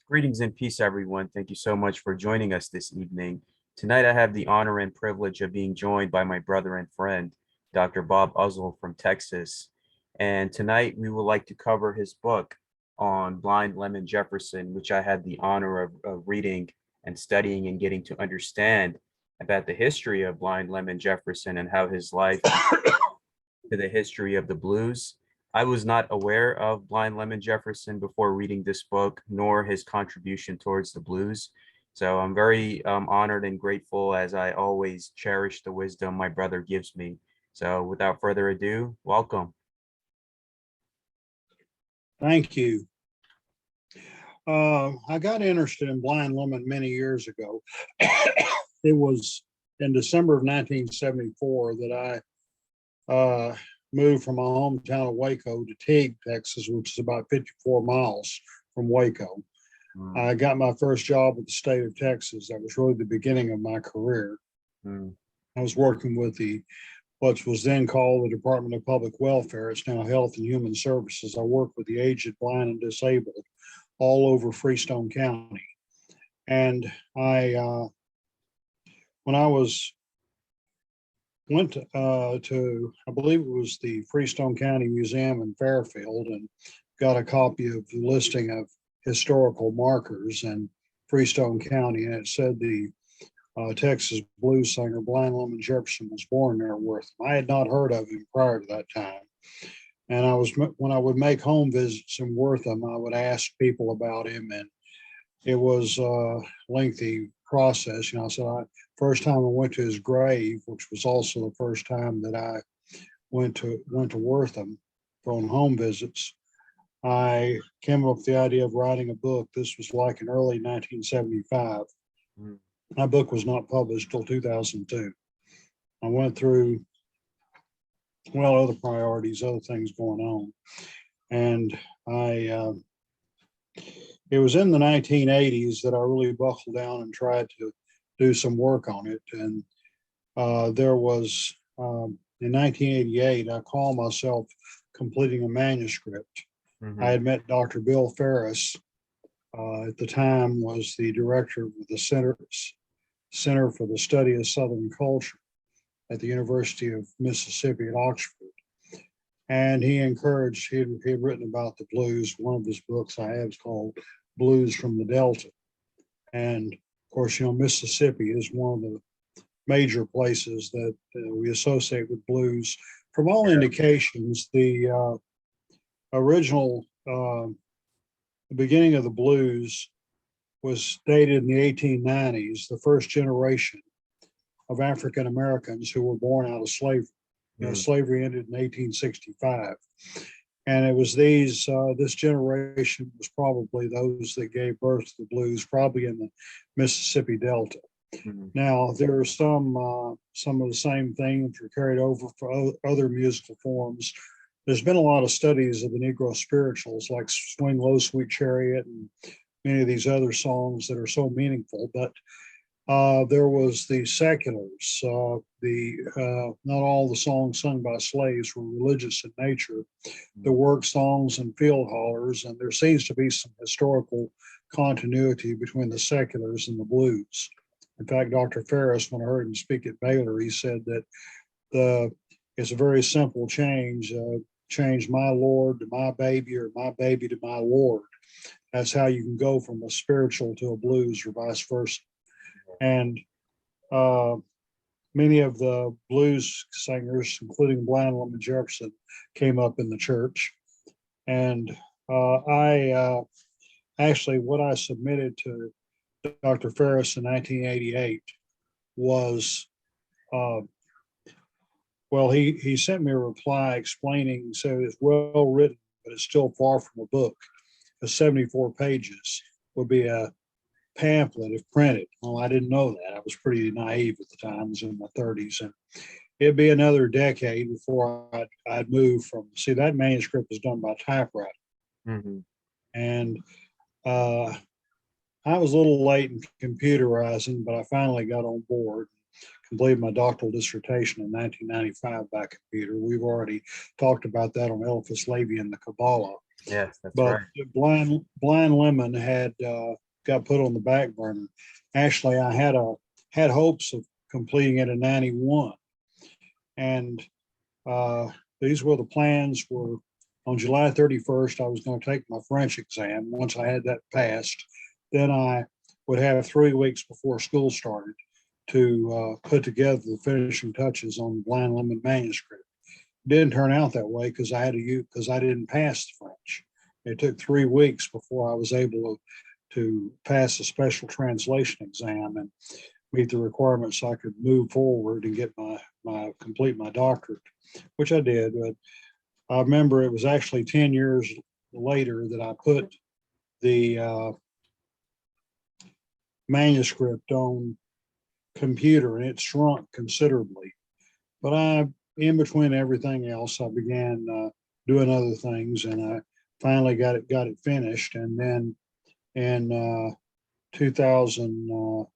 Greetings and peace, everyone. Thank you so much for joining us this evening. Tonight, I have the honor and privilege of being joined by my brother and friend, Dr. Bob Uzzel from Texas. And tonight, we would like to cover his book on Blind Lemon Jefferson, which I had the honor of reading and studying and getting to understand about the history of Blind Lemon Jefferson and how his life to the history of the blues. I was not aware of Blind Lemon Jefferson before reading this book, nor his contribution towards the blues. So I'm very honored and grateful, as I always cherish the wisdom my brother gives me. So without further ado, welcome. Thank you. I got interested in Blind Lemon many years ago. It was in December of 1974 that I moved from my hometown of Waco to Teague, Texas, which is about 54 miles from Waco. I got my first job with the state of Texas. That was really the beginning of my career. I was working with what was then called the Department of Public Welfare. It's now Health and Human Services. I worked with the aged, blind, and disabled all over Freestone County. And when I went to, I believe it was the Freestone County Museum in Fairfield, and got a copy of the listing of historical markers in Freestone County, and it said the Texas blues singer Blind Lemon Jefferson was born there in Wortham. I had not heard of him prior to that time. And when I would make home visits in Wortham, I would ask people about him, and it was a lengthy process. So first time I went to his grave, which was also the first time that I went to Wortham for home visits, I came up with the idea of writing a book. This was like in early 1975. My book was not published till 2002. I went through, other priorities, other things going on. And it was in the 1980s that I really buckled down and tried to do some work on it. And there was, in 1988, I called myself completing a manuscript. I had met Dr. Bill Ferris, at the time was the director of the Center for the Study of Southern Culture at the University of Mississippi at Oxford. And he had written about the blues. One of his books I have is called Blues from the Delta. And of course, Mississippi is one of the major places that we associate with blues. From all indications, the original, the beginning of the blues was dated in the 1890s, the first generation of African Americans who were born out of slavery. Slavery ended in 1865. And it was this generation was probably those that gave birth to the blues, probably in the Mississippi Delta. Now, there are some of the same things are carried over for other musical forms. There's been a lot of studies of the Negro spirituals like Swing Low, Sweet Chariot, and many of these other songs that are so meaningful. But there was the seculars. Not all the songs sung by slaves were religious in nature. The work songs and field hollers, and there seems to be some historical continuity between the seculars and the blues. In fact, Dr. Ferris, when I heard him speak at Baylor, he said that it's a very simple change. Change my Lord to my baby, or my baby to my Lord. That's how you can go from a spiritual to a blues, or vice versa. And many of the blues singers, including Blind Lemon Jefferson, came up in the church. And what I submitted to Dr. Ferris in 1988 was, he sent me a reply explaining, so it's well written, but it's still far from a book. The 74 pages would be a pamphlet if printed. Well, I didn't know that. I was pretty naive at the time. I was in my 30s, and it'd be another decade before I'd move from. See, that manuscript was done by typewriter, and I was a little late in computerizing, but I finally got on board. Completed my doctoral dissertation in 1995 by computer. We've already talked about that on Eliphas Levi and the Kabbalah. Yes, that's But right. Blind Lemon had got put on the back burner. Actually, I had hopes of completing it in '91, and uh, these were the plans. Were on July 31st, I was going to take my French exam. Once I had that passed, then I would have 3 weeks before school started to put together the finishing touches on the Blind Lemon manuscript. Didn't turn out that way because I didn't pass the French. It took 3 weeks before I was able to pass a special translation exam and meet the requirements so I could move forward and get my complete my doctorate, which I did. But I remember it was actually 10 years later that I put the manuscript on computer, and it shrunk considerably. But in between everything else, I began doing other things, and I finally got it finished. And then in 2000,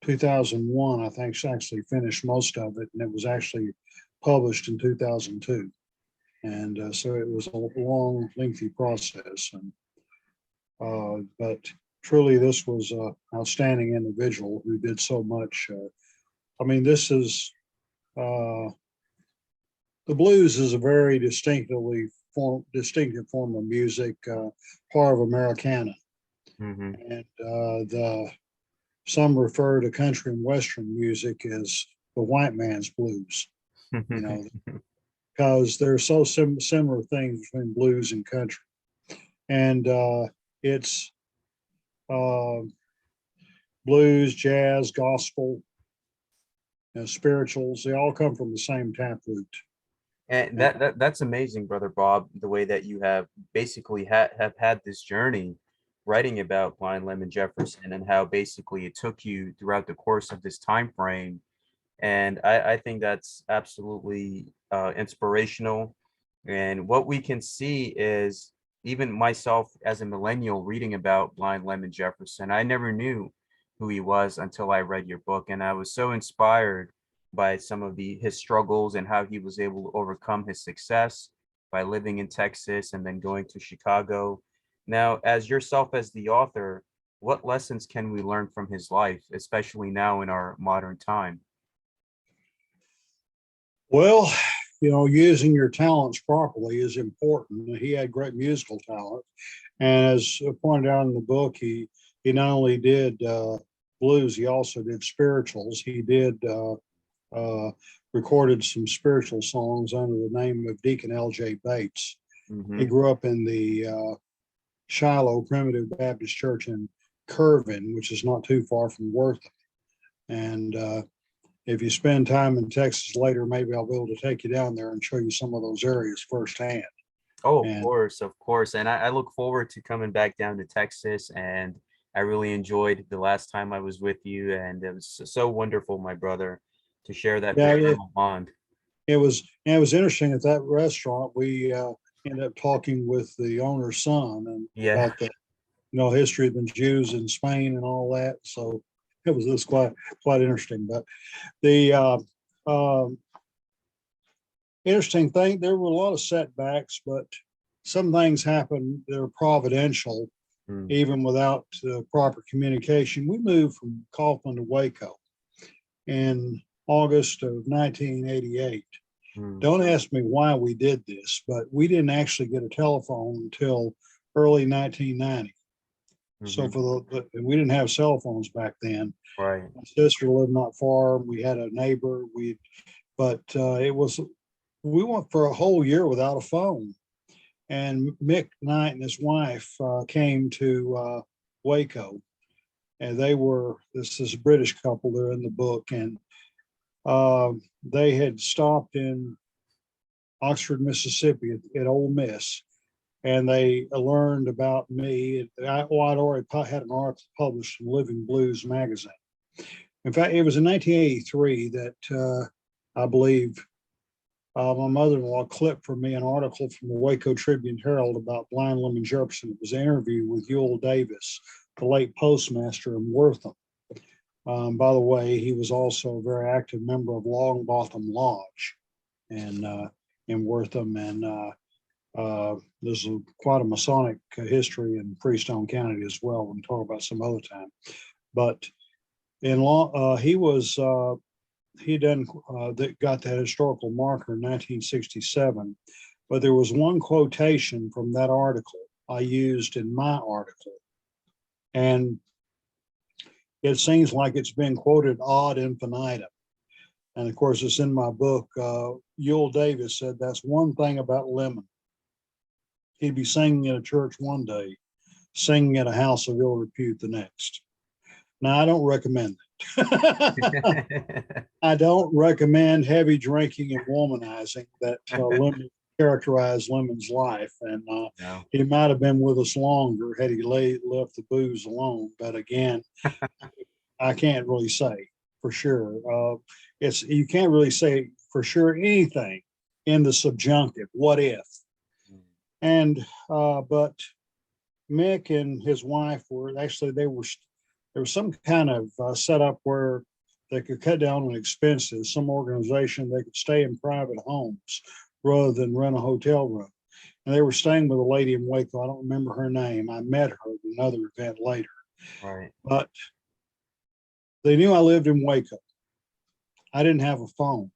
2001, I think I actually finished most of it, and it was actually published in 2002. And so it was a long, lengthy process. But truly, this was an outstanding individual who did so much. I mean, this is uh, the blues is a very distinctive form of music, part of Americana, Hmm. and the some refer to country and western music as the white man's blues. You know, because there's so similar things between blues and country, and it's uh, blues, jazz, gospel, spirituals. They all come from the same taproot. And And that's amazing, brother Bob, the way that you have basically have had this journey writing about Blind Lemon Jefferson and how basically it took you throughout the course of this time frame. And I think that's absolutely inspirational. And what we can see is even myself as a millennial reading about Blind Lemon Jefferson, I never knew who he was until I read your book. And I was so inspired by some of his struggles and how he was able to overcome his success by living in Texas and then going to Chicago. Now, as yourself as the author, what lessons can we learn from his life, especially now in our modern time? well, using your talents properly is important. He had great musical talent, and as pointed out in the book, he not only did blues, he also did spirituals. He did uh, recorded some spiritual songs under the name of Deacon L.J. Bates. He Hmm. grew up in the Shiloh Primitive Baptist Church in Curvin, which is not too far from Wortham. And if you spend time in Texas later, maybe I'll be able to take you down there and show you some of those areas firsthand. Oh, of And course, of course. And I look forward to coming back down to Texas. And I really enjoyed the last time I was with you. And it was so wonderful, my brother, to share that yeah, fraternal bond. it was interesting at that restaurant. We ended up talking with the owner's son and Yeah. about the history of the Jews in Spain and all that. So it was quite interesting. But the um, interesting thing, there were a lot of setbacks, but some things happened that are providential, Mm, even without proper communication. We moved from Kaufman to Waco in August of 1988. mm, Don't ask me why we did this, but we didn't actually get a telephone until early 1990. So hmm. we didn't have cell phones back then. Right. My sister lived not far. We had a neighbor. But it was we went for a whole year without a phone. And Mick Knight and his wife came to Waco, and this is a British couple. They're in the book, and they had stopped in Oxford, Mississippi at Ole Miss, and they learned about me. I'd already had an article published in Living Blues magazine. In fact, it was in 1983 that I believe my mother-in-law clipped for me an article from the Waco Tribune Herald about Blind Lemon Jefferson. It was an interview with Ewell Davis, the late postmaster in Wortham. By the way, he was also a very active member of Longbottom Lodge and in Wortham. And There's quite a Masonic history in Freestone County as well. We'll talk about some other time. But in law, he done got that historical marker in 1967. But there was one quotation from that article I used in my article, and it seems like it's been quoted ad infinitum. And of course, it's in my book. Ewell Davis said that's one thing about Lemon. He'd be singing at a church one day, singing at a house of ill repute the next. Now, I don't recommend that. I don't recommend heavy drinking and womanizing that Lemon characterized Lemon's life. And No. he might have been with us longer had he left the booze alone. But again, I can't really say for sure. You can't really say for sure anything in the subjunctive. What if? And but Mick and his wife were actually there was some kind of setup where they could cut down on expenses. Some organization they could stay in private homes rather than rent a hotel room. And they were staying with a lady in Waco. I don't remember her name. I met her at another event later. Right. But they knew I lived in Waco. I didn't have a phone.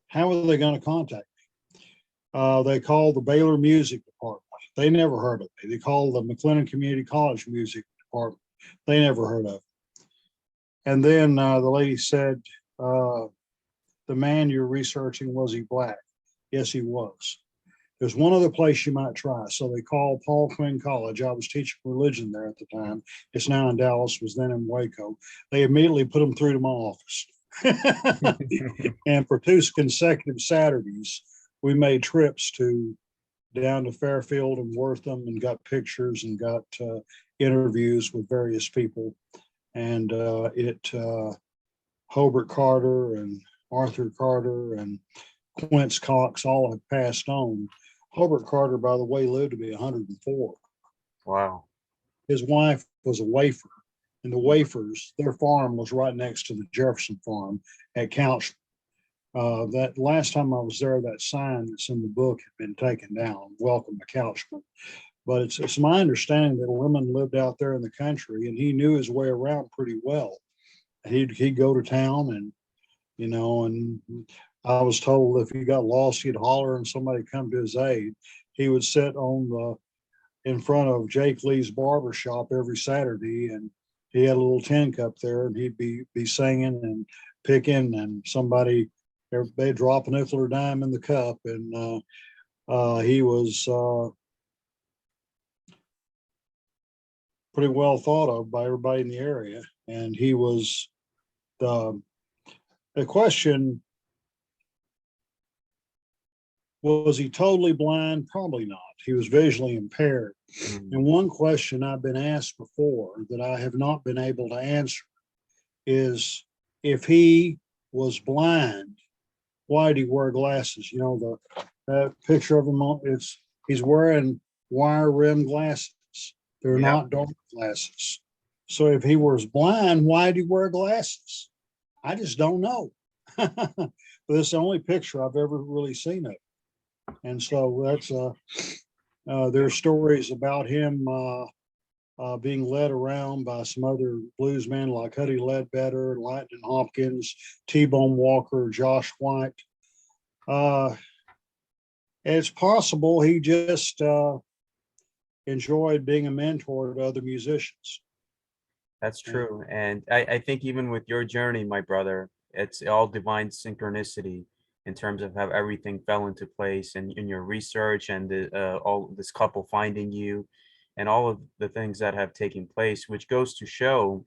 How were they going to contact me? They called the Baylor Music Department. They never heard of me. They called the McLennan Community College Music Department. They never heard of me. And then the lady said, the man you're researching, was he black? Yes, he was. There's one other place you might try. So they called Paul Quinn College. I was teaching religion there at the time. It's now in Dallas, was then in Waco. They immediately put them through to my office. And for 2 consecutive Saturdays, we made trips down to Fairfield and Wortham and got pictures and got interviews with various people. And Hobart Carter and Arthur Carter and Quince Cox all have passed on. Hobart Carter, by the way, lived to be 104. Wow. His wife was a wafer, and the wafers, their farm was right next to the Jefferson farm at Couch. That last time I was there, that sign that's in the book had been taken down, welcome to Couchman. But it's my understanding that Lemon lived out there in the country and he knew his way around pretty well. He'd go to town and, and I was told if he got lost, he'd holler and somebody come to his aid. He would sit in front of Jake Lee's barber shop every Saturday, and he had a little tin cup there, and he'd be singing and picking, and they'd drop a nickel or dime in the cup, and he was pretty well thought of by everybody in the area. And he was the question, was he totally blind? Probably not. He was visually impaired. Mm. And one question I've been asked before that I have not been able to answer is, if he was blind, why did he wear glasses? That picture of him, he's wearing wire rimmed glasses. They're not dark glasses. So if he was blind, why did he wear glasses? I just don't know. But it's the only picture I've ever really seen of it. And so that's there's stories about him being led around by some other bluesmen like Huddy Ledbetter, Lightning Hopkins, T-Bone Walker, Josh White. It's possible he just enjoyed being a mentor to other musicians. That's true. And I think even with your journey, my brother, it's all divine synchronicity in terms of how everything fell into place and in your research and all this couple finding you and all of the things that have taken place, which goes to show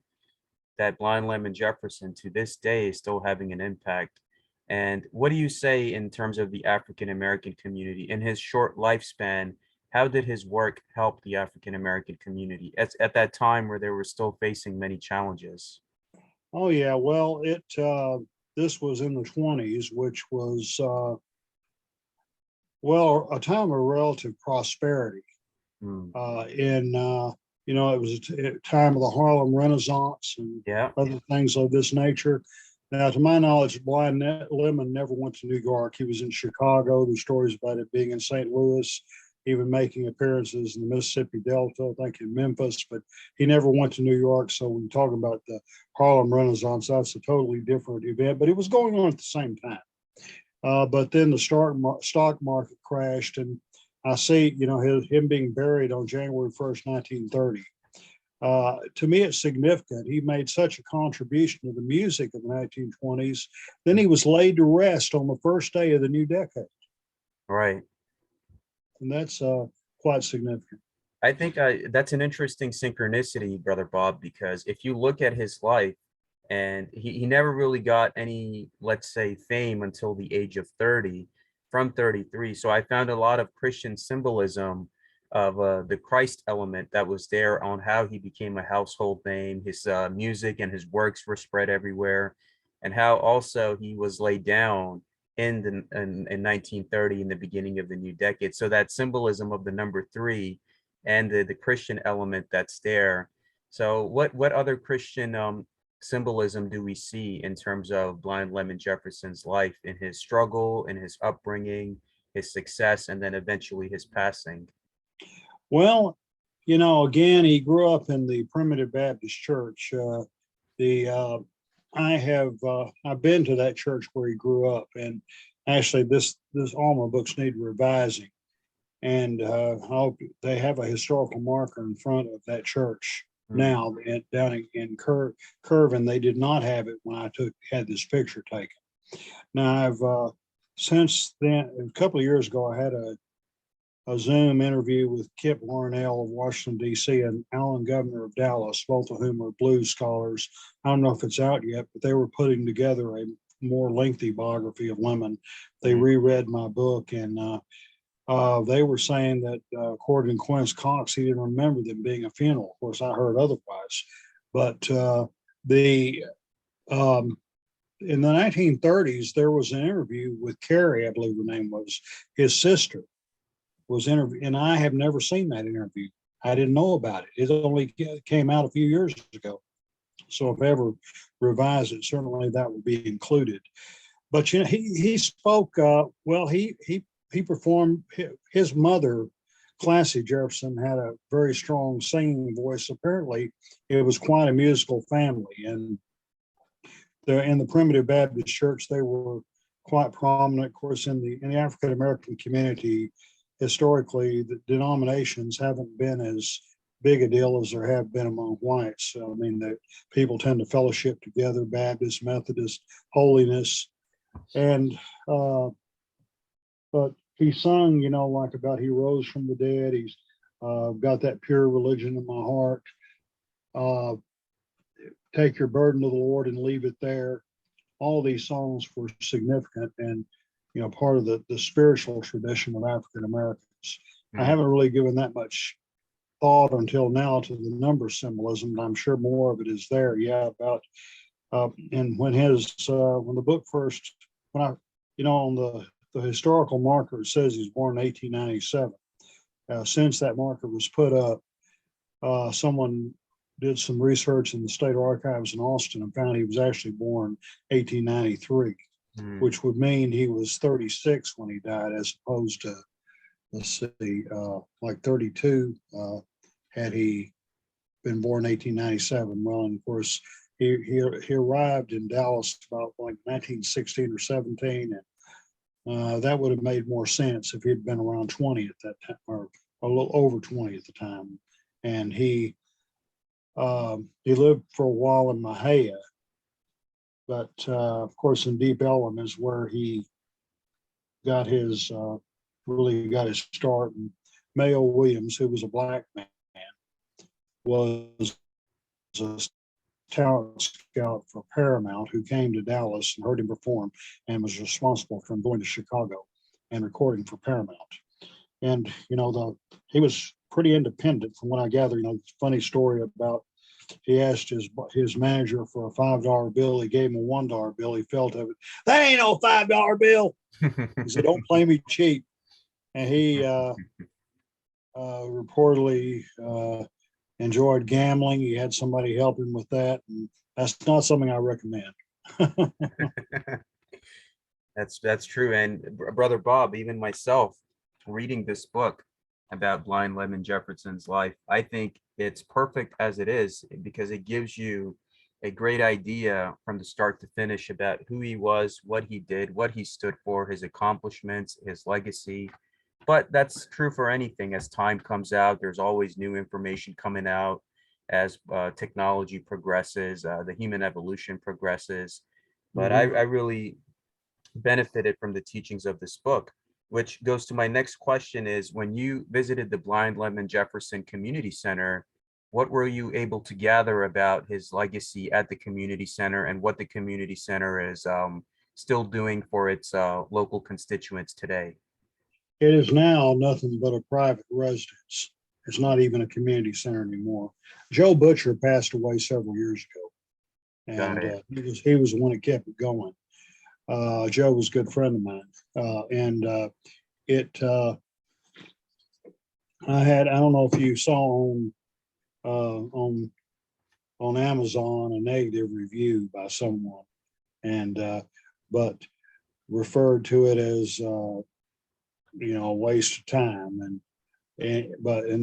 that Blind Lemon Jefferson to this day is still having an impact. And what do you say in terms of the African American community in his short lifespan? How did his work help the African American community at that time where they were still facing many challenges? Oh yeah, well, this was in the 20s, which was a time of relative prosperity. Mm. It was a time of the Harlem Renaissance and Yeah. other things of this nature. Now, to my knowledge, Blind Lemon never went to New York. He was in Chicago. There's stories about it being in St. Louis, even making appearances in the Mississippi Delta, I think in Memphis, but he never went to New York. So when you talk about the Harlem Renaissance, that's a totally different event, but it was going on at the same time. But then the stock market crashed, and I see, him being buried on January 1st, 1930. To me, it's significant. He made such a contribution to the music of the 1920s. Then he was laid to rest on the first day of the new decade. Right. And that's quite significant. I think that's an interesting synchronicity, Brother Bob, because if you look at his life, and he never really got any, let's say, fame until the age of 30, from 33. So I found a lot of Christian symbolism of the Christ element that was there on how he became a household name. His music and his works were spread everywhere, and how also he was laid down in 1930, in the beginning of the new decade. So that symbolism of the number three and the Christian element that's there. So what other Christian symbolism do we see in terms of Blind Lemon Jefferson's life, in his struggle, in his upbringing, his success, and then eventually his passing? Well, again, he grew up in the Primitive Baptist Church. I've been to that church where he grew up, and actually, this all my books need revising, and I hope they have a historical marker in front of that church now down in Curve, and they did not have it when I had this picture taken. Now I've since then, a couple of years ago, I had a Zoom interview with Kip Larnell of Washington, D.C., and Alan Governor of Dallas, both of whom are blues scholars. I don't know if it's out yet, but they were putting together a more lengthy biography of Lemon. They reread my book, and they were saying that, according to Quince Cox, he didn't remember them being a funeral. Of course, I heard otherwise. But in the 1930s, there was an interview with Carrie, I believe her name was, his sister was interviewed, and I have never seen that interview. I didn't know about it. It only came out a few years ago. So if I ever revise it, certainly that will be included. But he spoke well. He performed. His mother, Classy Jefferson, had a very strong singing voice. Apparently, it was quite a musical family, and in the Primitive Baptist Church, they were quite prominent. Of course, in the African American community, historically, the denominations haven't been as big a deal as there have been among whites. So, I mean, the people tend to fellowship together: Baptist, Methodist, Holiness, and but he sung, like about he rose from the dead. He's got that pure religion in my heart. Take your burden to the Lord and leave it there. All these songs were significant and, part of the spiritual tradition of African Americans. I haven't really given that much thought until now to the number symbolism, but I'm sure more of it is there. Yeah, about and when the book first, on the historical marker, it says he's born in 1897. Since that marker was put up, someone did some research in the state archives in Austin and found he was actually born 1893, which would mean he was 36 when he died, as opposed to, let's see, like 32 had he been born 1897. Well, and of course, he arrived in Dallas about like 1916 or 17, and that would have made more sense if he'd been around 20 at that time, or a little over 20 at the time. And he lived for a while in Mahia, but of course in Deep Ellum is where he got his really got his start. And Mayo Williams, who was a black man, was a talent scout for Paramount, who came to Dallas and heard him perform and was responsible for him going to Chicago and recording for Paramount. And he was pretty independent, from what I gather. Funny story about, he asked his manager for a $5 bill. He gave him a $1 bill. He felt of it. That ain't no $5 bill. He said, "Don't play me cheap." And he reportedly enjoyed gambling. He had somebody help him with that, and that's not something I recommend. That's true. And Brother Bob, even myself, reading this book about blind Lemon Jefferson's life, I think it's perfect as it is because it gives you a great idea from the start to finish about who he was, what he did, what he stood for, his accomplishments, his legacy. But that's true for anything. As time comes out, there's always new information coming out as technology progresses, the human evolution progresses. But I, Mhm. I really benefited from the teachings of this book, which goes to my next question is when you visited the Blind Lemon Jefferson Community Center, what were you able to gather about his legacy at the community center and what the community center is still doing for its local constituents today? It is now nothing but a private residence. It's not even a community center anymore. Joe Butcher passed away several years ago, Got and it. he was the one that kept it going. Joe was a good friend of mine, and it. I don't know if you saw uh, on on Amazon a negative review by someone, and but referred to it as a waste of time, and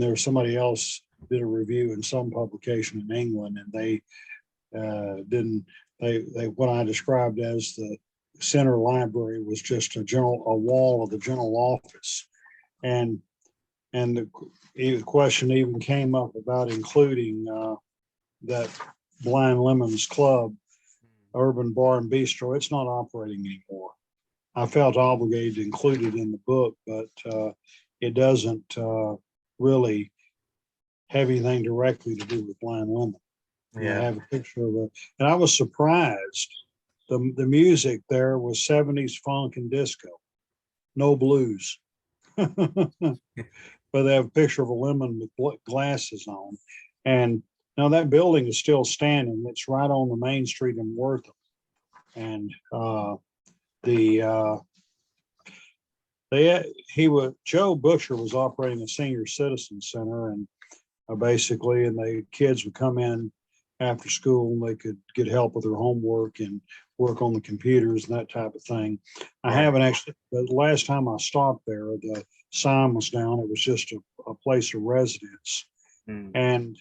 there was somebody else did a review in some publication in England, and they didn't they what I described as the center library was just a wall of the general office, and the question even came up about including that Blind Lemons Club, Urban Bar and Bistro. It's not operating anymore. I felt obligated to include it in the book, but it doesn't really have anything directly to do with Blind Lemon. And I Yeah. have a picture of it, and I was surprised. The music there was 70s funk and disco, no blues. But they have a picture of a lemon with glasses on. And now that building is still standing. It's right on the main street in Wortham. And the Joe Butcher was operating a senior citizen center, and basically, and the kids would come in after school and they could get help with their homework and work on the computers and that type of thing. I Right. haven't actually, the last time I stopped there, the sign was down. It was just a place of residence. Mm. And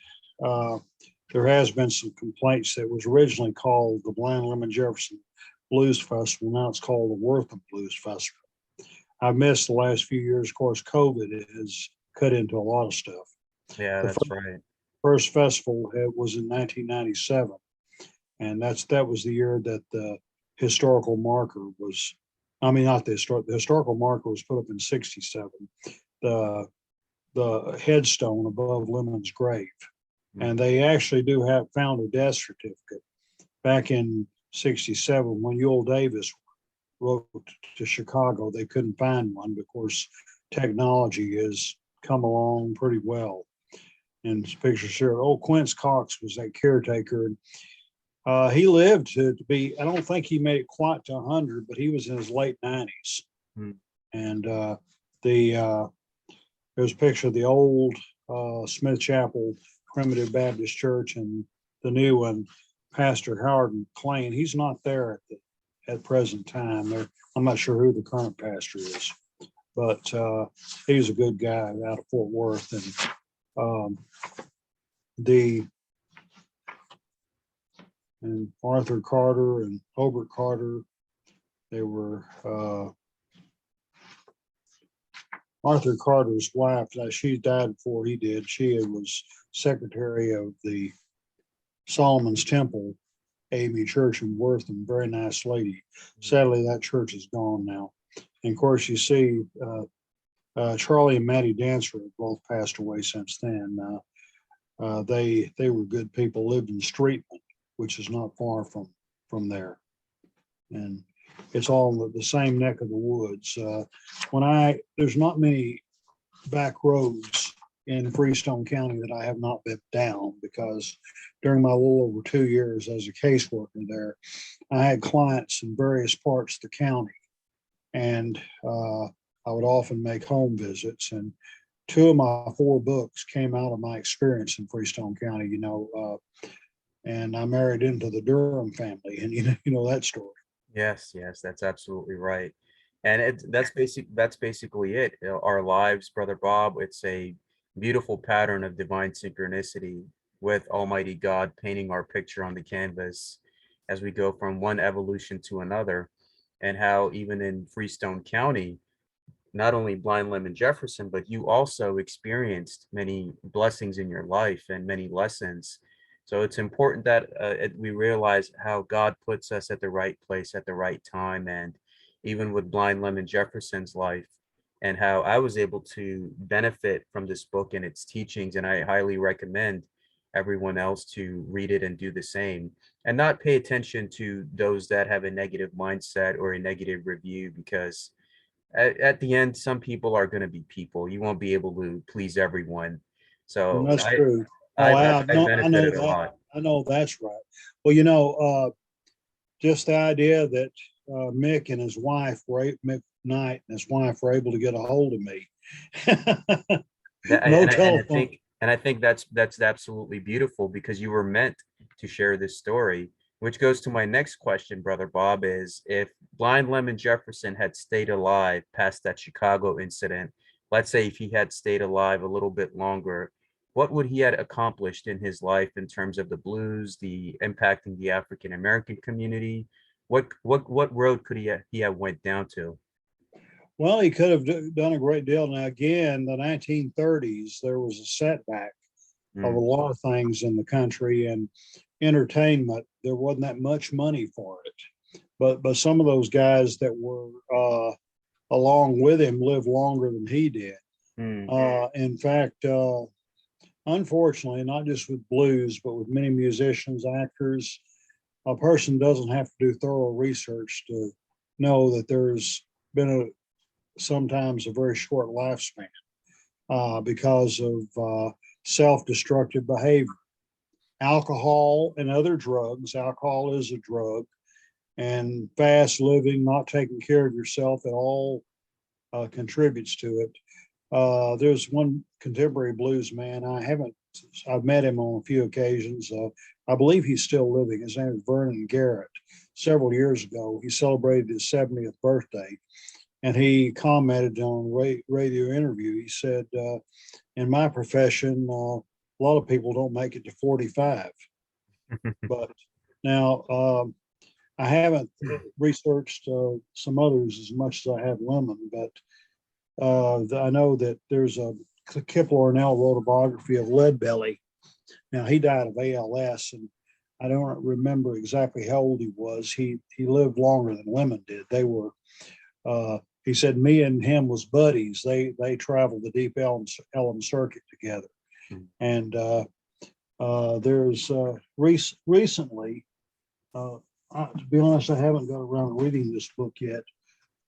there has been some complaints that was originally called the Blind Lemon Jefferson Blues Festival. Now it's called the Wortham Blues Festival. I've missed the last few years. Of course, COVID has cut into a lot of stuff. Yeah, The that's right. first festival was in 1997, and that was the year that the historical marker was. I mean, not the historical marker was put up in '67. The the headstone above Lemon's grave, Mm. and they actually do have found a death certificate back in '67 when Ewell Davis wrote to Chicago. They couldn't find one. Of course, technology has come along pretty well. And pictures here. Old Quince Cox was that caretaker. He lived to be, I don't think he made it quite to 100, but he was in his late 90s. Mm. And there's a picture of the old Smith Chapel Primitive Baptist Church and the new one, Pastor Howard McLean. He's not there at present time. I'm not sure who the current pastor is, but he's a good guy out of Fort Worth. And the and Arthur Carter and Hobart Carter, they were Arthur Carter's wife. She died before he did. She was secretary of the Solomon's Temple AME Church in Wortham. Very nice lady. Sadly, that church is gone now. And of course, you see Charlie and Mattie Dancer have both passed away since then. They were good people. Lived in Streetman, which is not far from there, and it's all the same neck of the woods. There's not many back roads in Freestone County that I have not been down, because during my little over 2 years as a caseworker there, I had clients in various parts of the county, and I would often make home visits. And 2 of my 4 books came out of my experience in Freestone County. and I married into the Durham family, and you know that story. Yes, yes, that's absolutely right. And that's basically it. Our lives, Brother Bob, it's a beautiful pattern of divine synchronicity with Almighty God painting our picture on the canvas as we go from one evolution to another. And how even in Freestone County, not only Blind Lemon Jefferson, but you also experienced many blessings in your life and many lessons. So it's important that we realize how God puts us at the right place at the right time. And even with Blind Lemon Jefferson's life, and how I was able to benefit from this book and its teachings. And I highly recommend everyone else to read it and do the same, and not pay attention to those that have a negative mindset or a negative review, because at the end, some people are going to be people. You won't be able to please everyone. And So that's true. Oh, I I know benefited a that. lot. I know that's right. Well, you know, just the idea that Mick and his wife Mick Knight and his wife were able to get a hold of me. That, No and telephone. I think that's absolutely beautiful, because you were meant to share this story, which goes to my next question, Brother Bob, is if Blind Lemon Jefferson had stayed alive past that Chicago incident, let's say if he had stayed alive a little bit longer, what would he had accomplished in his life in terms of the blues, the impacting the African American community? What road could he have went down to? Well, he could have done a great deal. Now, again, the 1930s, there was a setback of a Mm, lot of things in the country, and entertainment, there wasn't that much money for it. But some of those guys that were along with him lived longer than he did. mm, In fact, unfortunately, not just with blues, but with many musicians, actors, a person doesn't have to do thorough research to know that there's been sometimes a very short lifespan because of self-destructive behavior. Alcohol and other drugs. Alcohol is a drug, and fast living, not taking care of yourself at all contributes to it. There's one contemporary blues man. I've met him on a few occasions. I believe he's still living. His name is Vernon Garrett. Several years ago, he celebrated his 70th birthday, and he commented on a radio interview. He said, in my profession, a lot of people don't make it to 45. But now, I haven't researched some others as much as I have Lemon, but I know that there's a Kip Larnell wrote a biography of Leadbelly. Now he died of ALS, and I don't remember exactly how old he was. He lived longer than Lemon did. They were. He said me and him was buddies. They traveled the Deep Ellum circuit together, and there's recently. To be honest, I haven't got around to reading this book yet,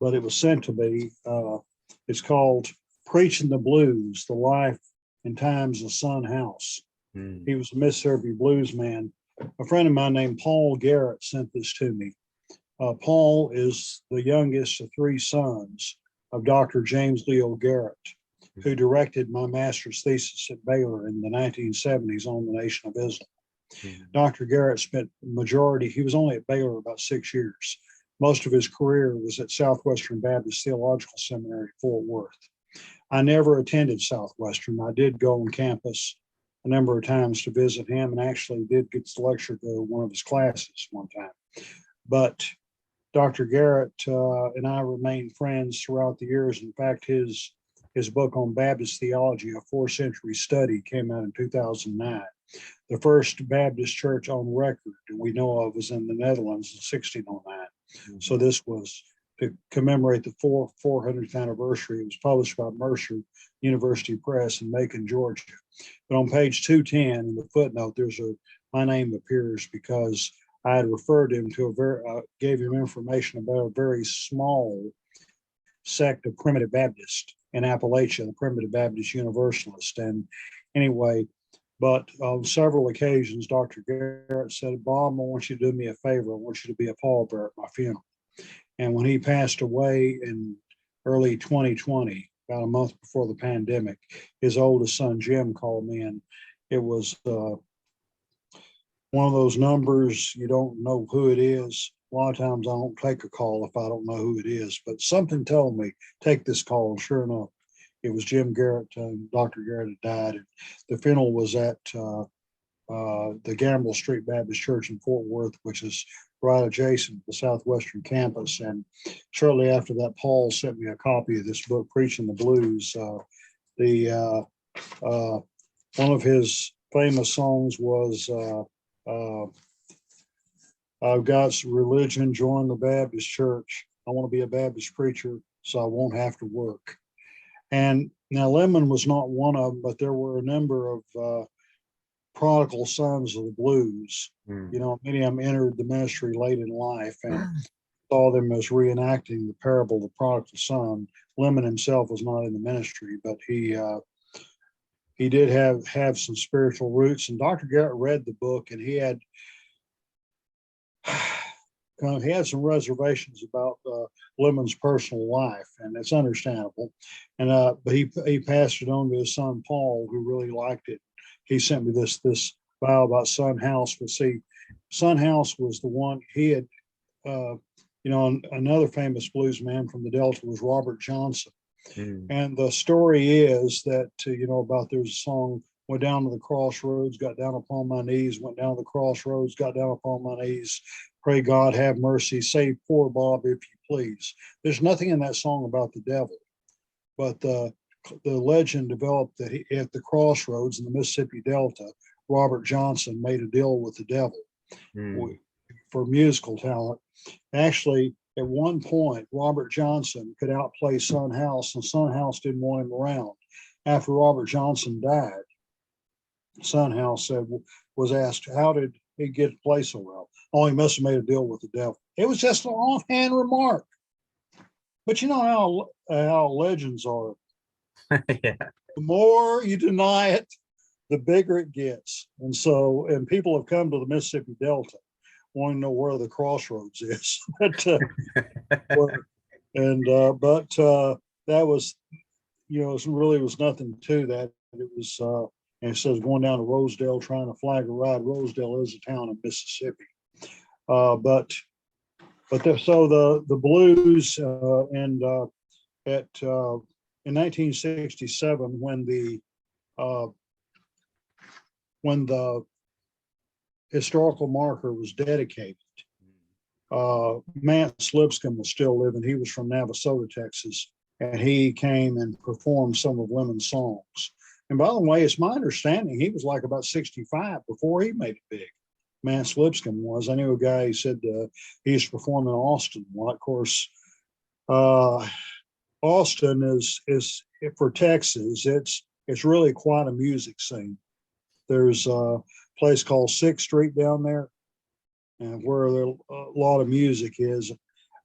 but it was sent to me. It's called Preaching the Blues, The Life and Times of Son House. mm. He was a Mississippi blues man. A friend of mine named Paul Garrett sent this to me. Paul is the youngest of three sons of Dr. James Leo Garrett, who directed my master's thesis at Baylor in the 1970s on the Nation of Islam. Dr. Garrett spent he was only at Baylor about 6 years. Most of his career was at Southwestern Baptist Theological Seminary, Fort Worth. I never attended Southwestern. I did go on campus a number of times to visit him, and actually did get to lecture to one of his classes one time. But Dr. Garrett and I remained friends throughout the years. In fact, his book on Baptist theology, A 4th-Century Study, came out in 2009. The first Baptist church on record that we know of was in the Netherlands in 1609. Mm-hmm. So this was to commemorate the 400th anniversary. It was published by Mercer University Press in Macon, Georgia. But on page 210 in the footnote, my name appears because I had referred him to gave him information about a very small sect of Primitive Baptist in Appalachia, the Primitive Baptist Universalist. And anyway, but on several occasions, Dr. Garrett said, Bob, I want you to do me a favor. I want you to be a pallbearer at my funeral. And when he passed away in early 2020, about a month before the pandemic, his oldest son, Jim, called me, and it was one of those numbers, you don't know who it is. A lot of times I don't take a call if I don't know who it is, but something told me, take this call. And sure enough, it was Jim Garrett. Dr. Garrett had died. And the funeral was at the Gamble Street Baptist Church in Fort Worth, which is right adjacent to the Southwestern campus. And shortly after that, Paul sent me a copy of this book, Preaching the Blues. One of his famous songs was I've got religion, join the Baptist church. I want to be a Baptist preacher so I won't have to work. And now Lemon was not one of them, but there were a number of prodigal sons of the blues. You know, many of them entered the ministry late in life and saw them as reenacting the parable of the prodigal son. Lemon himself was not in the ministry, but he did have some spiritual roots. And Dr. Garrett read the book, and he had some reservations about Lemon's personal life, and it's understandable. And but he passed it on to his son Paul, who really liked it. He sent me this file about Son House. But see, Son House was the one he had. Another famous blues man from the Delta was Robert Johnson. And the story is that about there's a song, went down to the crossroads, got down upon my knees, went down to the crossroads, got down upon my knees, pray God have mercy, save poor Bob if you please. There's nothing in that song about the devil, but the legend developed that at the crossroads in the Mississippi Delta, Robert Johnson made a deal with the devil for musical talent. Actually, at one point, Robert Johnson could outplay Son House, and Son House didn't want him around. After Robert Johnson died, Son House was asked, how did he get to play so well? Oh, he must have made a deal with the devil. It was just an offhand remark. But you know how legends are. Yeah. The more you deny it, the bigger it gets. And people have come to the Mississippi Delta wanting to know where the crossroads is. But that was, it really was nothing to that. It was, and it says going down to Rosedale trying to flag a ride. Rosedale is a town in Mississippi. So the blues in 1967 when the historical marker was dedicated, Mance Lipscomb was still living. He was from Navasota, Texas, and he came and performed some of Lemon's songs. And by the way, it's my understanding he was like about 65 before he made it big. Mance Lipscomb was. I knew a guy, he said he used to perform in Austin. Well, of course, Austin is for Texas, it's really quite a music scene. There's a place called 6th Street down there, and where a lot of music is.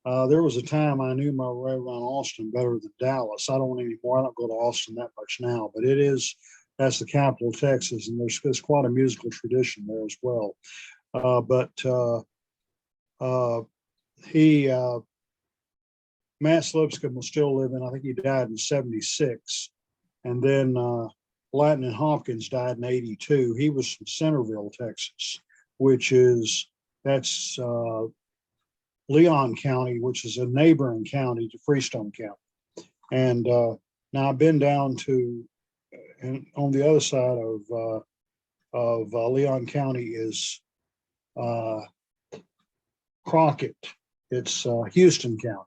There was a time I knew my way around Austin better than Dallas. I don't anymore. I don't go to Austin that much now, but that's the capital of Texas, and there's quite a musical tradition there as well. Mance Lipscomb was still living. I think he died in 76. And then Latin and Hopkins died in 82. He was from Centerville, Texas, that's Leon County, which is a neighboring county to Freestone County. And now I've been down to, and on the other side of Leon County is Crockett. It's Houston County.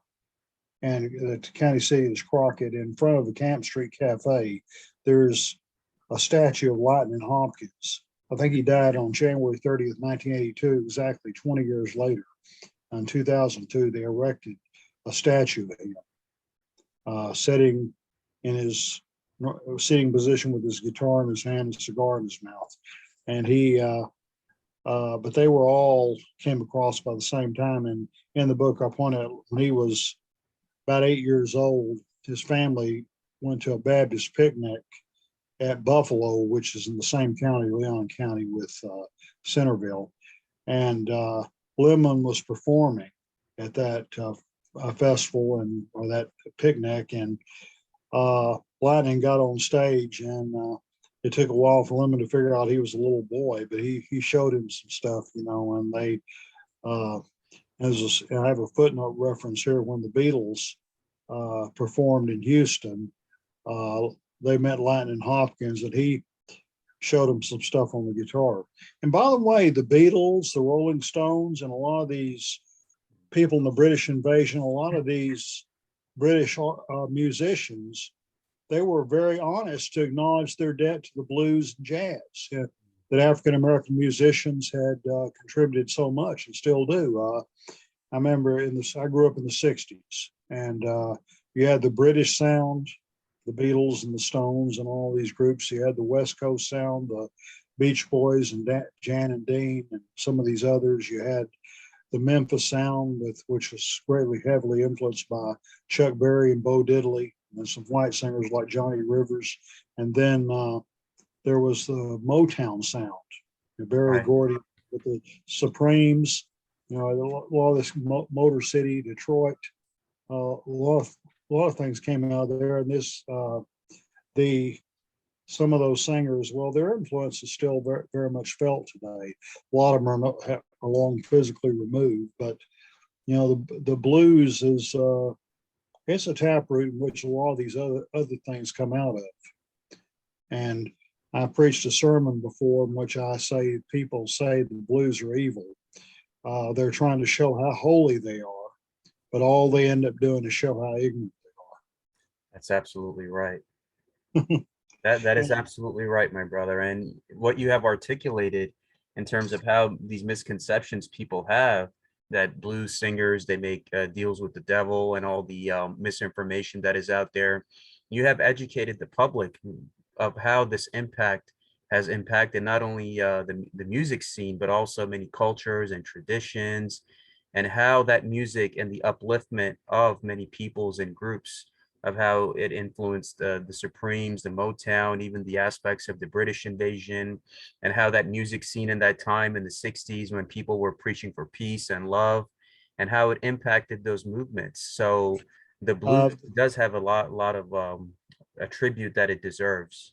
And the county seat is Crockett. In front of the Camp Street Cafe, there's a statue of Latin and Hopkins. I think he died on January 30th, 1982, exactly 20 years later. In 2002, they erected a statue of him, sitting in his sitting position with his guitar in his hand and a cigar in his mouth. And but they were all came across by the same time. And in the book, I point out when he was about 8 years old, his family went to a Baptist picnic at Buffalo, which is in the same county, Leon County, with Centerville. And Lemon was performing at that festival or that picnic, and Lightning got on stage, and it took a while for Lemon to figure out he was a little boy, but he showed him some stuff, and they, uh, I have a footnote reference here when the Beatles performed in Houston. Uh, they met Lightning Hopkins, and he showed him some stuff on the guitar. And by the way, the Beatles, the Rolling Stones, and a lot of these people in the British invasion, a lot of these British musicians, they were very honest to acknowledge their debt to the blues and jazz. That African American musicians had contributed so much and still do. I remember I grew up in the '60s, and you had the British sound, the Beatles and the Stones and all these groups. You had the West Coast sound, the Beach Boys and Jan and Dean and some of these others. You had the Memphis sound, which was greatly heavily influenced by Chuck Berry and Bo Diddley, and some white singers like Johnny Rivers. And then there was the Motown sound, Barry Right. Gordy with the Supremes, a lot of this Motor City, Detroit, a lot of things came out of there. And this, some of those singers, well, their influence is still very, very much felt today. A lot of them are long physically removed, but the blues is it's a taproot in which a lot of these other things come out of. And I preached a sermon before in which I say people say the blues are evil. They're trying to show how holy they are, but all they end up doing is show how ignorant That's absolutely right. That they is absolutely right, my brother. And what you have articulated in terms of how these misconceptions people have that blues singers they make deals with the devil and all the misinformation that is out there, you have educated the public of how this impact has impacted not only the music scene but also many cultures and traditions, and how that music and the upliftment of many peoples and groups of how it influenced the Supremes, the Motown, even the aspects of the British invasion, and how that music scene in that time in the 60s when people were preaching for peace and love, and how it impacted those movements. So the are. blues does have a lot of a tribute that it deserves.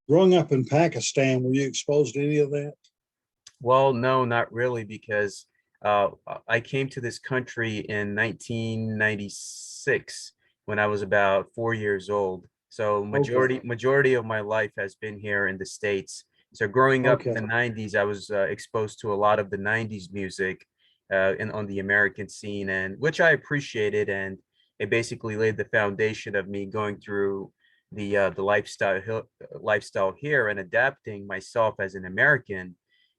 Growing up in Pakistan, were you exposed to any of that? Well, no, not really, because I came to this country in 1996 when I was about 4 years old. So Okay, majority of my life has been here in the States. So growing up in okay. the 90s, I was exposed to a lot of the 90s music on the American scene, and which I appreciated, and it basically laid the foundation of me going through the lifestyle here and adapting myself as an American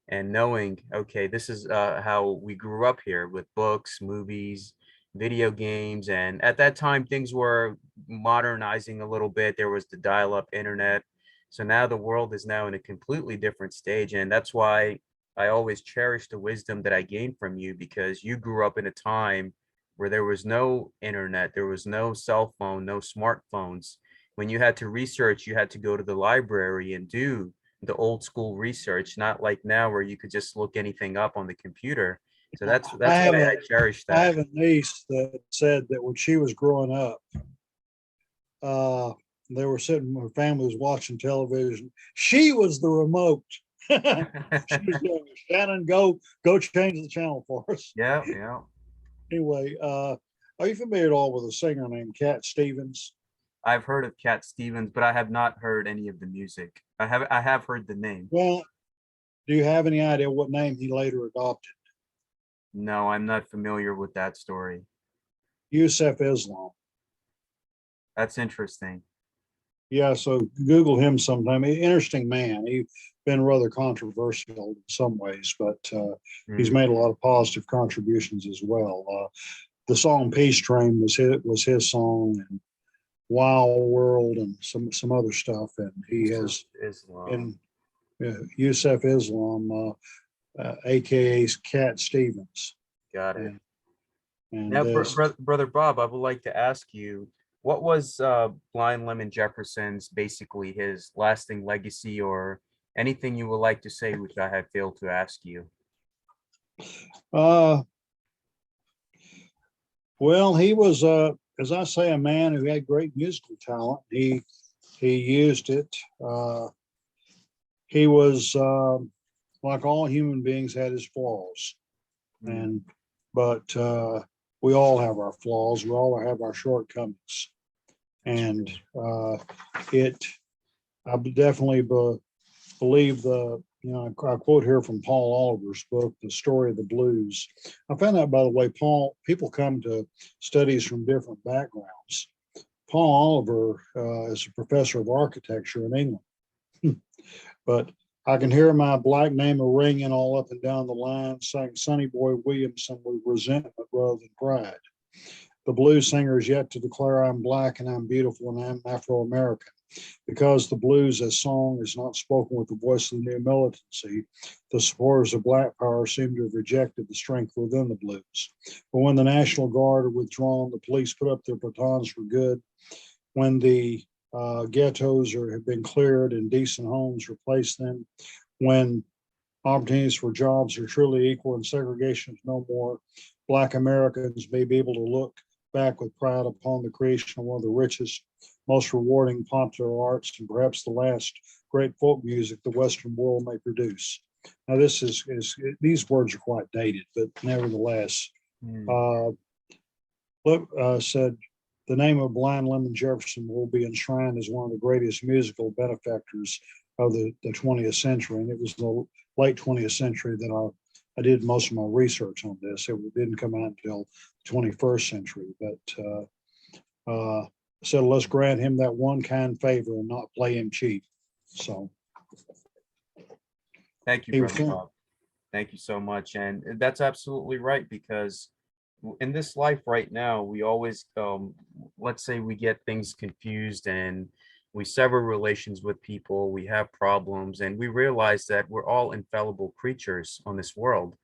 and knowing, okay, this is how we grew up here with books, movies, video games. And at that time, things were modernizing a little bit. There was the dial-up internet. So now the world is now in a completely different stage. And that's why I always cherish the wisdom that I gained from you, because you grew up in a time where there was no internet, there was no cell phone, no smartphones. When you had to research, you had to go to the library and do the old school research, not like now where you could just look anything up on the computer. So I that's have why a I cherish I that. have a niece that said that when she was growing up, uh, they were sitting, her family was watching television. She was the remote. She was going, Shannon, go change the channel for us. Yeah, yeah. Anyway, are you familiar at all with a singer named Cat Stevens? I've heard of Cat Stevens, but I have not heard any of the music. I have heard the name. Well, do you have any idea what name he later adopted? No, I'm not familiar with that story. Yusuf Islam. That's interesting. Yeah, so Google him sometime. Interesting man. He's been rather controversial in some ways, but he's Mm, made a lot of positive contributions as well. The song "Peace Train" was his song, and "Wild World" and some other stuff. And he Yusuf has Islam. in Yusuf Islam, aka Cat Stevens, Got it. and and Now, this. Brother Bob, I would like to ask you, what was Blind Lemon Jefferson's basically his lasting legacy, or anything you would like to say which I have failed to ask you? Uh, well, he was, as I say, a man who had great musical talent. He used it. he was like all human beings had his flaws, and but we all have our flaws. We all have our shortcomings, and it. I definitely believe I quote here from Paul Oliver's book, The Story of the Blues. I found out, by the way, people come to studies from different backgrounds. Paul Oliver is a professor of architecture in England, but I can hear my black name ringing all up and down the line, saying Sonny Boy Williamson with resentment rather than pride. The blues singer is yet to declare I'm black and I'm beautiful and I'm Afro-American. Because the blues as song is not spoken with the voice of the new militancy, the supporters of black power seem to have rejected the strength within the blues. But when the National Guard are withdrawn, the police put up their batons for good. When the ghettos have been cleared and decent homes replace them, when opportunities for jobs are truly equal and segregation is no more, Black Americans may be able to look back with pride upon the creation of one of the richest, most rewarding popular arts and perhaps the last great folk music the Western world may produce. Now, these words are quite dated, but nevertheless, said the name of Blind Lemon Jefferson will be enshrined as one of the greatest musical benefactors of the 20th century. And it was the late 20th century that I did most of my research on this. It didn't come out until the 21st century, but said, let's grant him that one kind favor and not play him cheap. So. Thank you, Brother Bob. Thank you so much. And that's absolutely right, because in this life right now, we always, let's say we get things confused and we sever relations with people, we have problems, and we realize that we're all infallible creatures on this world.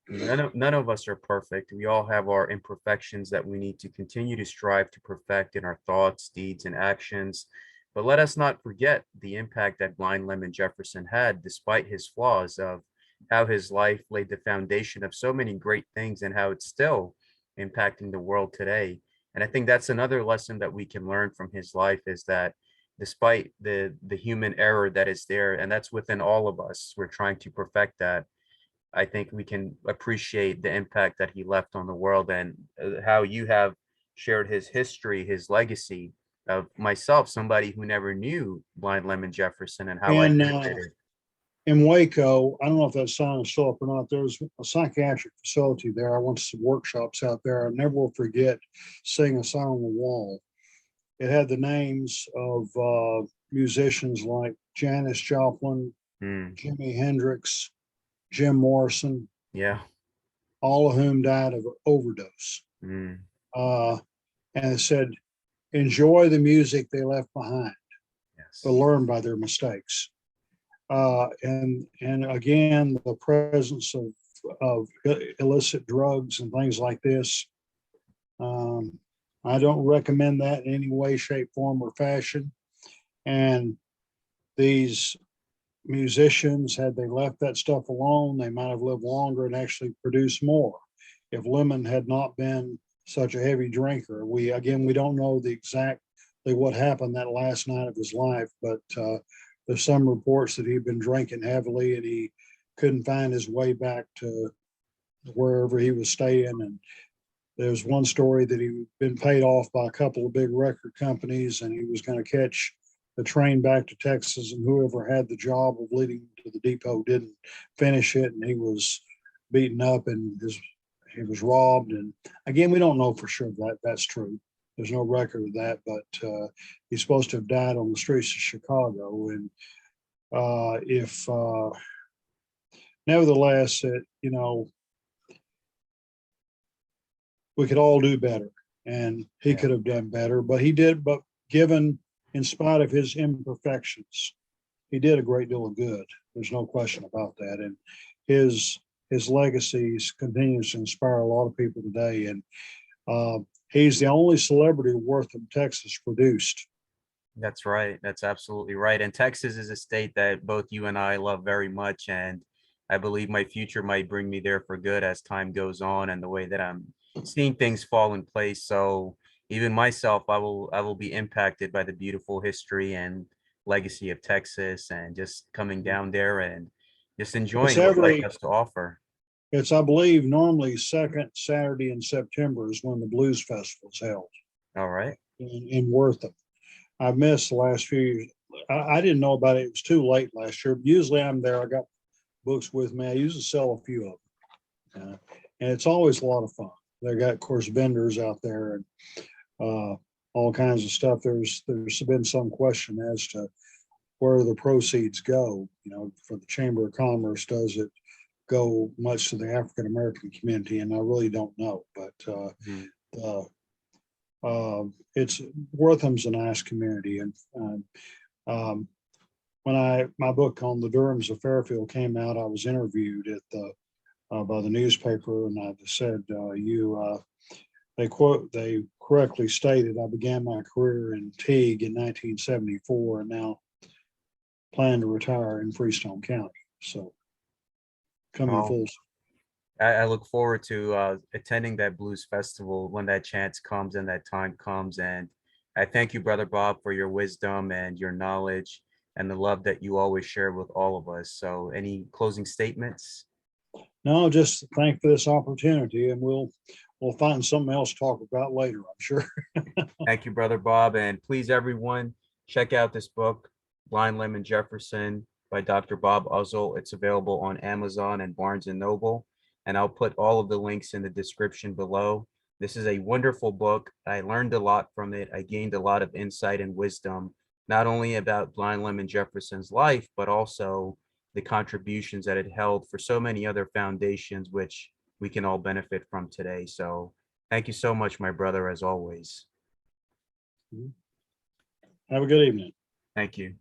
None of us are perfect. We all have our imperfections that we need to continue to strive to perfect in our thoughts, deeds, and actions. But let us not forget the impact that Blind Lemon Jefferson had, despite his flaws, of how his life laid the foundation of so many great things and how it's still impacting the world today. And I think that's another lesson that we can learn from his life, is that despite the human error that is there, and that's within all of us, we're trying to perfect that. I think we can appreciate the impact that he left on the world, and how you have shared his history, his legacy, of myself, somebody who never knew Blind Lemon Jefferson, and how I And benefited. in Waco, I don't know if that sign is still up or not. There's a psychiatric facility there. I went to some workshops out there. I never will forget seeing a sign on the wall. It had the names of musicians like Janis Joplin, Jimi Hendrix, Jim Morrison, Yeah. all of whom died of overdose. And it said, enjoy the music they left behind, Yes. but learn by their mistakes. And again, the presence of illicit drugs and things like this. I don't recommend that in any way, shape, form, or fashion. And these musicians, had they left that stuff alone, they might have lived longer and actually produced more. If Lemon had not been such a heavy drinker, we don't know exactly what happened that last night of his life, but there's some reports that he'd been drinking heavily and he couldn't find his way back to wherever he was staying. And there's one story that he'd been paid off by a couple of big record companies and he was going to catch the train back to Texas, and whoever had the job of leading to the depot didn't finish it, and he was beaten up and he was robbed. And again, we don't know for sure that that's true. There's no record of that, but he's supposed to have died on the streets of Chicago. And nevertheless, we could all do better, and he could have done better, but he did. But in spite of his imperfections, he did a great deal of good. There's no question about that. And his legacy continues to inspire a lot of people today. And he's the only celebrity worth of Texas produced. That's right. That's absolutely right. And Texas is a state that both you and I love very much. And I believe my future might bring me there for good as time goes on, and the way that I'm seeing things fall in place. So even myself, I will be impacted by the beautiful history and legacy of Texas and just coming down there and just It's enjoying what life every, has to offer. it's, I believe, normally second Saturday in September is when the Blues Festival is held All right. in Wortham. I've missed the last few years. I didn't know about it. It was too late last year. Usually I'm there. I got books with me. I usually sell a few of them. And it's always a lot of fun. They got, of course, vendors out there and all kinds of stuff. There's been some question as to where the proceeds go. For the Chamber of Commerce, does it go much to the African American community? And I really don't know. But it's Wortham's a nice community, and when my book on the Durhams of Fairfield came out, I was interviewed at the by the newspaper, and I said, they correctly stated I began my career in Teague in 1974, and now plan to retire in Freestone County. So coming Well, full. I look forward to attending that blues festival when that chance comes and that time comes. And I thank you, Brother Bob, for your wisdom and your knowledge and the love that you always share with all of us. So any closing statements? No, just thank for this opportunity, and we'll find something else to talk about later, I'm sure. Thank you, Brother Bob. And please, everyone, check out this book, Blind Lemon Jefferson by Dr. Bob Uzzel. It's available on Amazon and Barnes and Noble. And I'll put all of the links in the description below. This is a wonderful book. I learned a lot from it. I gained a lot of insight and wisdom, not only about Blind Lemon Jefferson's life, but also the contributions that it held for so many other foundations, which we can all benefit from today. So thank you so much, my brother, as always. Have a good evening. Thank you.